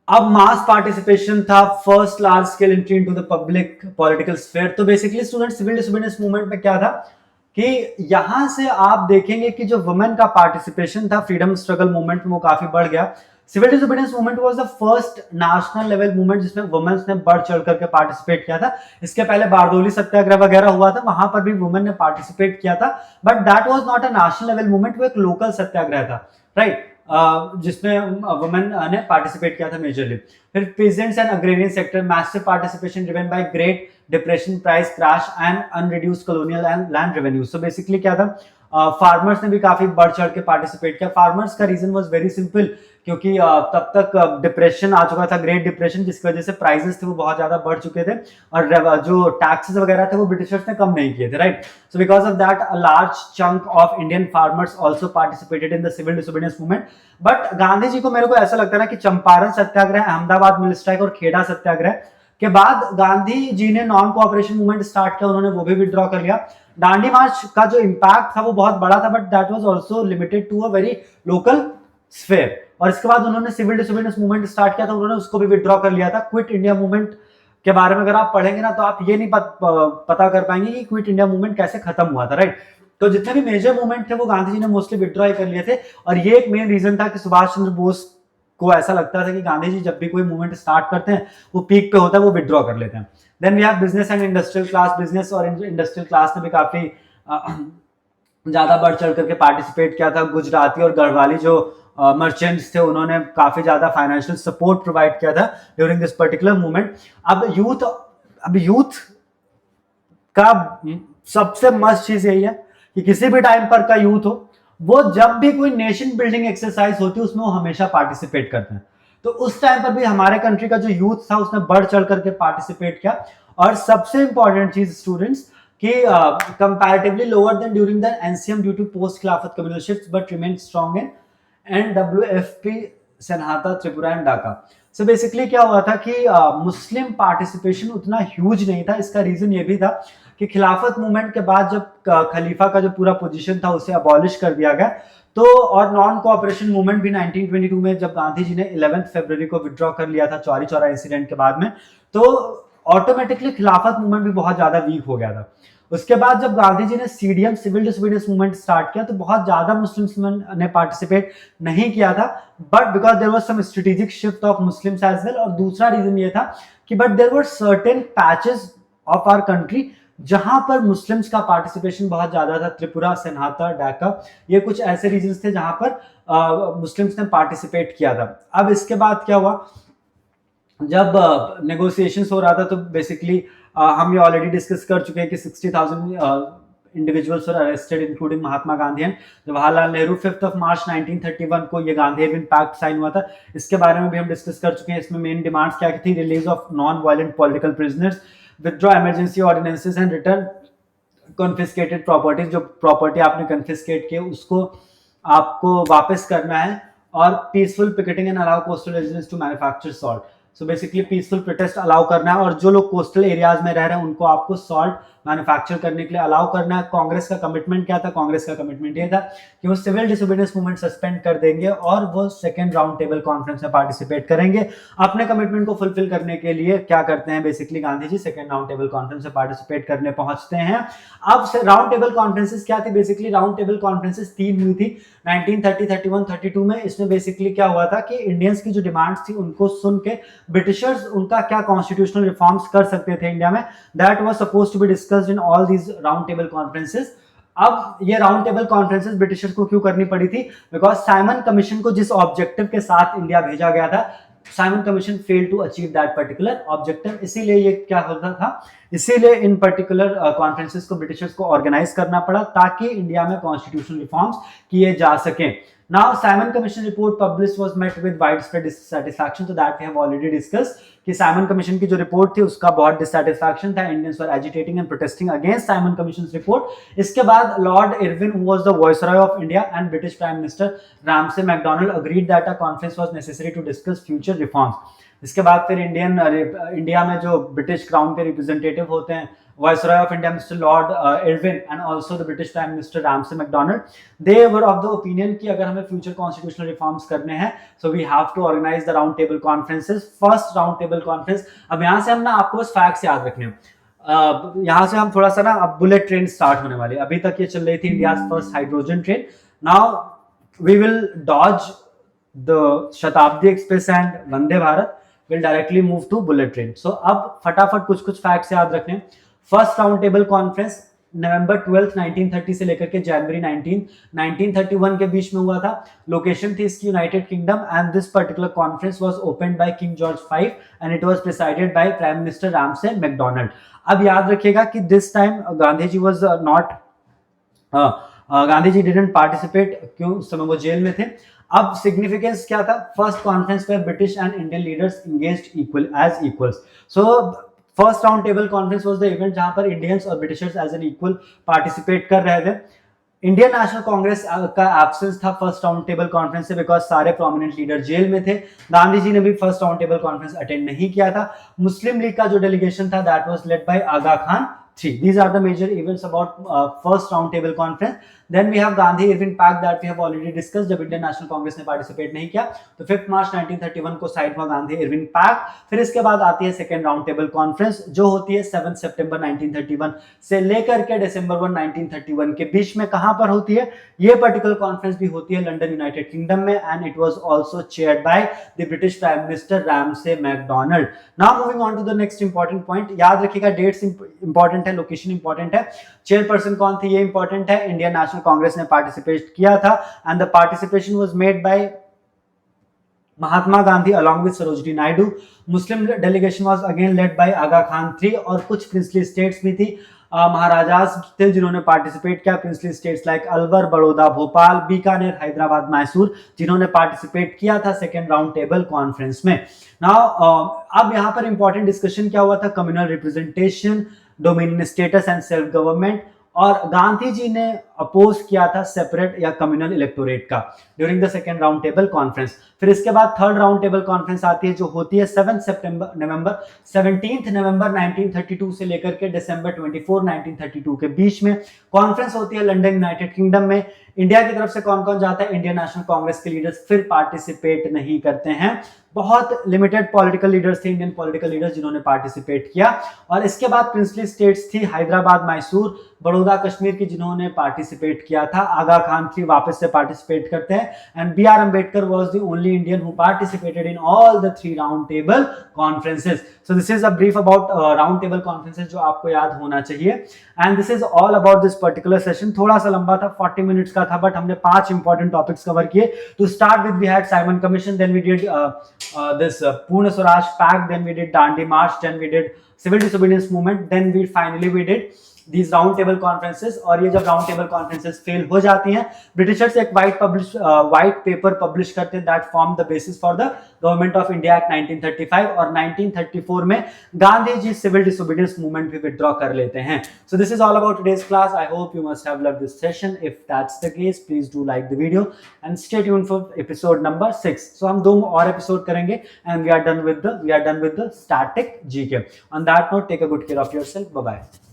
अब मास पार्टिसिपेशन था, first large scale entry into the public political sphere. तो basically student civil disobedience movement में क्या था कि यहां से आप देखेंगे कि जो वुमेन का पार्टिसिपेशन था फ्रीडम स्ट्रगल मूवमेंट में वो काफी बढ़ गया। Civil disobedience movement was the first national level movement जिसमें वुमेन्स ने बढ़ चढ़ करके पार्टिसिपेट किया था। इसके पहले बारडोली सत्याग्रह वगैरह हुआ था, वहां पर भी वुमेन ने पार्टिसिपेट किया था, but that was not a national level movement, वो एक लोकल सत्याग्रह था, राइट, जिसमें वुमेन ने पार्टिसिपेट किया था मेजरली। फिर peasants and agrarian sector, massive participation driven by great depression, price crash and unreduced colonial and land revenue. So basically क्या था, फार्मर्स ने भी काफी बढ़ चढ़ के पार्टिसिपेट किया। फार्मर्स का रीजन वाज वेरी सिंपल, क्योंकि तब तक डिप्रेशन आ चुका था, ग्रेट डिप्रेशन, जिसकी वजह से प्राइसेस थे वो बहुत ज्यादा बढ़ चुके थे और जो टैक्सेस वगैरह थे वो ब्रिटिशर्स ने कम नहीं किए थे, right. So because of that a large chunk of Indian farmers also participated in the civil disobedience movement. But Gandhi ji को, मेरे को ऐसा लगता है ना कि चंपारण सत्याग्रह, अहमदाबाद मिल स्ट्राइक और खेड़ा सत्याग्रह के बाद गांधी जी ने नॉन कोऑपरेशन मूवमेंट स्टार्ट किया, उन्होंने वो भी विड्रॉ कर लिया। दांडी मार्च का जो इंपैक्ट था वो बहुत बड़ा था, but that was also limited to a very local sphere. और इसके बाद उन्होंने सिविल डिसोबीडियंस मूवमेंट स्टार्ट किया था, उन्होंने उसको भी विड्रॉ कर लिया था। क्विट इंडिया मूवमेंट के बारे में अगर आप पढ़ेंगे ना तो आप ये नहीं पता कर पाएंगे कि क्विट इंडिया मूवमेंट कैसे खत्म हुआ था, राइट। तो जितने भी मेजर मूवमेंट थे वो गांधी जी ने मोस्टली विड्रॉ ही कर लिए थे और ये एक मेन रीजन था कि सुभाष चंद्र बोस को ऐसा लगता था कि गांधी जी जब भी कोई मूवमेंट स्टार्ट करते हैं वो पीक पे होता है, वो विड्रॉ कर लेते हैं। Then we have business and industrial class. Business और इंडस्ट्रियल क्लास ने भी काफी ज्यादा बढ़ चढ़ करके पार्टिसिपेट किया था। गुजराती और गढ़वाली जो मर्चेंट्स थे उन्होंने काफी ज्यादा फाइनेंशियल सपोर्ट प्रोवाइड किया था ड्यूरिंग दिस पर्टिकुलर मूवमेंट। अब यूथ का सबसे मस्त चीज यही है कि किसी भी टाइम पर का यूथ हो, वो जब भी कोई नेशन बिल्डिंग एक्सरसाइज होती है उसमें वो हमेशा पार्टिसिपेट करते हैं। तो उस टाइम पर भी हमारे कंट्री का जो यूथ था उसने बढ़ चढ़ करके पार्टिसिपेट किया। और सबसे इंपॉर्टेंट चीज स्टूडेंट्स कि comparatively lower than during the NCM due to post Khilafat communal shifts but remain strong in NWFP, सन्नाटा, Tripura and Dhaka. So basically क्या हुआ था कि मुस्लिम पार्टिसिपेशन उतना ह्यूज नहीं था। इसका रीजन ये भी था कि खिलाफत मूवमेंट के बाद जब खलीफा का जो पूरा पोजीशन था उसे अबॉलिश कर दिया गया, तो और नॉन कोऑपरेशन मूवमेंट भी 1922 में जब गांधी जी ने 11 फरवरी को विड्रॉ कर लिया था चौरी चौरा इंसिडेंट के बाद में, तो ऑटोमेटिकली खिलाफत मूवमेंट भी बहुत ज्यादा वीक हो गया था। उसके बाद जब गांधी जी ने CDM civil disobedience movement start किया तो बहुत ज्यादा मुस्लिम्स ने पार्टिसिपेट नहीं किया था, but because there was some strategic shift of Muslims as well. और दूसरा रीजन ये था कि but there were certain patches of our country जहां पर मुस्लिम्स का पार्टिसिपेशन बहुत ज्यादा था, त्रिपुरा, सन्हाता, ढाका, ये कुछ ऐसे रीजन्स थे जहां पर मुस्लिम्स ने पार्टिसिपेट किया था। अब इसके बाद क्या हुआ, जब नेगोशिएशंस हो रहा था तो बेसिकली हम ये ऑलरेडी डिस्कस कर चुके हैं कि 60,000 individuals were arrested including Mahatma Gandhi and Jawaharlal Nehru. 5 मार्च 1931 को ये गांधी एविन पैक्ट साइन हुआ था। इसके बारे में भी हम डिस्कस कर चुके हैं। इसमें मेन डिमांड्स क्या थी, release of non violent political prisoners, withdraw emergency ordinances and return confiscated properties, जो प्रॉपर्टी आपने कन्फिस्केट किए उसको आपको वापस करना है, और peaceful picketing and allow coastal residents to manufacture salt. So basically peaceful protest allow करना है, और जो लोग कोस्टल एरियाज में रह रहे हैं उनको आपको सॉल्ट मैन्युफैक्चर करने के लिए अलाउ करना है। कांग्रेस का कमिटमेंट क्या था, कांग्रेस का कमिटमेंट ये था कि वो सिविल डिसोबीडियंस मूवमेंट सस्पेंड कर देंगे और वो सेकंड राउंड टेबल कॉन्फ्रेंस में पार्टिसिपेट करेंगे। अपने कमिटमेंट को फुलफिल करने के लिए क्या करते हैं, basically Gandhi ji second round table conference में पार्टिसिपेट करने पहुंचते हैं। अब राउंड टेबल कॉन्फ्रेंसेस क्या थी, बेसिकली राउंड टेबल कॉन्फ्रेंसेस 3 हुई थी 1930, 31, 32 में। इसमें बेसिकली क्या हुआ था कि इंडियंस की जो डिमांड्स थी उनको सुन के ब्रिटिशर्स उनका क्या कॉन्स्टिट्यूशनल रिफॉर्म्स कर सकते थे इंडिया में, that was supposed to be discussed in all these round table conferences. अब ये राउंड टेबल कॉन्फ्रेंसेस ब्रिटिशर्स को क्यों करनी पड़ी थी, बिकॉज साइमन कमीशन को जिस ऑब्जेक्टिव के साथ इंडिया भेजा गया था, Simon Commission failed to achieve that particular objective. इसीलिए ये क्या होता था, इसीलिए इन पर्टिकुलर कॉन्फ्रेंसेस को ब्रिटिशर्स को ऑर्गेनाइज करना पड़ा ताकि इंडिया में कॉन्स्टिट्यूशनल रिफॉर्म्स किए जा सकें। Now, Simon Commission report published was met with widespread dissatisfaction, so that we have already discussed कि साइमन कमीशन की जो रिपोर्ट थी उसका बहुत डिससैटिस्फैक्शन था। Indians were agitating and protesting against Simon Commission report. इसके बाद Lord Irwin, who was the viceroy of India, and British prime minister Ramsay MacDonald agreed that a conference was necessary to discuss future reforms. इसके बाद फिर इंडिया में जो ब्रिटिश क्राउन के रिप्रेजेंटेटिव होते हैं, viceroy of India mister Lord Irwin and also the British prime minister Ramsay MacDonald, they were of the opinion कि अगर हमें फ्यूचर कॉन्स्टिट्यूशनल रिफॉर्म्स करने हैं so we have to organise the round table conferences. First round table conference, अब यहां से हम ना आपको बस फैक्ट्स याद रखने हैं। यहां से हम थोड़ा सा ना, अब बुलेट ट्रेन स्टार्ट होने वाली है। अभी तक ये चल रही थी India first hydrogen train. Now we will dodge the Shatabdi Express and Vande Bharat, will directly move to bullet train. So अब फटाफट कुछ कुछ फैक्ट्स याद रखने। First round table conference November 12, 1930 से लेकर के जनवरी 1931 के बीच में हुआ था। लोकेशन थी इसकी United Kingdom, and this particular conference was opened by King George V and it was presided by prime minister Ramsay MacDonald. अब याद रखिएगा कि this time Gandhi ji was not, Gandhi ji didn't participate, क्यों, उस समय वो जेल में थे। अब सिग्निफिकेंस क्या था, फर्स्ट कॉन्फ्रेंस पे British and Indian leaders engaged equal as equals. So first round table conference was the event जहां पर इंडियंस और Britishers as an equal participate कर रहे थे। इंडियन नेशनल कांग्रेस का एब्सेंस था फर्स्ट राउंड टेबल कॉन्फ्रेंस से, बिकॉज सारे प्रोमिनेंट लीडर जेल में थे। गांधी जी ने भी first round table conference attend नहीं किया था। मुस्लिम लीग का जो डेलीगेशन था that was led by Aga Khan III। These are the major events about first round table conference. Then we have Gandhi Irvin Pact that we have already discussed, जब इंडियन नेशनल कांग्रेस ने पार्टिसिपेट नहीं किया तो 5 मार्च 1931 को साइन हुआ गांधी इरविन पैक्ट। फिर इसके बाद आती है सेकेंड राउंड टेबल कॉन्फ्रेंस जो होती है 7 सितंबर 1931 से लेकर के दिसंबर 1, 1931 के बीच में। कहां पर होती है ये पर्टिकुलर कॉन्फ्रेंस, भी होती है लंदन यूनाइटेड किंगडम में, and it was also chaired by the British prime minister Ramsay MacDonald. Now moving on to the next important point, याद रखिएगा डेट्स इंपॉर्टेंट है, लोकेशन इंपॉर्टेंट है, चेयरपर्सन कौन थी ये इंपॉर्टेंट है। इंडियन नेशनल कांग्रेस ने पार्टिसिपेट किया था and the participation was made by Mahatma Gandhi along with Sarojini Naidu. Muslim delegation was again led by Aga Khan III, और कुछ प्रिंसली स्टेट्स भी थी, महाराजास थे जिन्होंने पार्टिसिपेट किया, princely states like Alwar, Baroda, Bhopal, Bikaner, Hyderabad, Mysore, जिन्होंने पार्टिसिपेट किया था सेकेंड राउंड टेबल कॉन्फ्रेंस में। नाउ अब यहां पर इंपॉर्टेंट डिस्कशन क्या हुआ था, communal representation, dominion status and self government. और गांधी जी ने अपोज किया था सेपरेट या कम्युनल इलेक्टोरेट का during the second round table conference. फिर इसके बाद थर्ड राउंड टेबल कॉन्फ्रेंस आती है जो होती है 17 नवंबर 1932 से लेकर के दिसंबर 24 1932 के बीच में कॉन्फ्रेंस होती है लंदन यूनाइटेड किंगडम में। इंडिया की तरफ से कौन कौन जाता है? इंडियन नेशनल कांग्रेस के लीडर्स फिर पार्टिसिपेट नहीं करते हैं, बहुत लिमिटेड पॉलिटिकल लीडर्स थे, इंडियन पॉलिटिकल लीडर्स जिन्होंने पार्टिसिपेट किया। और इसके बाद प्रिंसली स्टेट्स थी हैदराबाद, मैसूर, बड़ौदा, कश्मीर की जिन्होंने पार्टिसिपेट किया था। आगा खान थी वापस से पार्टिसिपेट करते हैं and B R Ambedkar was the only Indian who participated in all the 3 round table conferences. So this is a brief about round table conferences जो आपको याद होना चाहिए and this is all about this particular session. थोड़ा सा लंबा था, 40 मिनट्स का था, बट हमने 5 इंपॉर्टेंट टॉपिक्स कवर किए। To start with we had Simon Commission, then we did this Pune Swaraj Pact, then we did Dandi March, then we did civil disobedience movement, then we did these round table conferences। और ये जब राउंड टेबल कॉन्फ्रेंसेस फेल हो जाती हैं, ब्रिटिशर्स एक वाइट पेपर पब्लिश करते हैं that form the basis for the government of India Act 1935 और 1934 में गांधी जी सिविल डिसोबीडियंस मूवमेंट भी विथड्रॉ कर लेते हैं। So this is all about today's class. I hope you must have loved this session. If that's the case please do like the video and stay tuned for episode number 6। So हम 2 और एपिसोड करेंगे and we are done with the static GK. On that note, take a good care of yourself. Bye bye.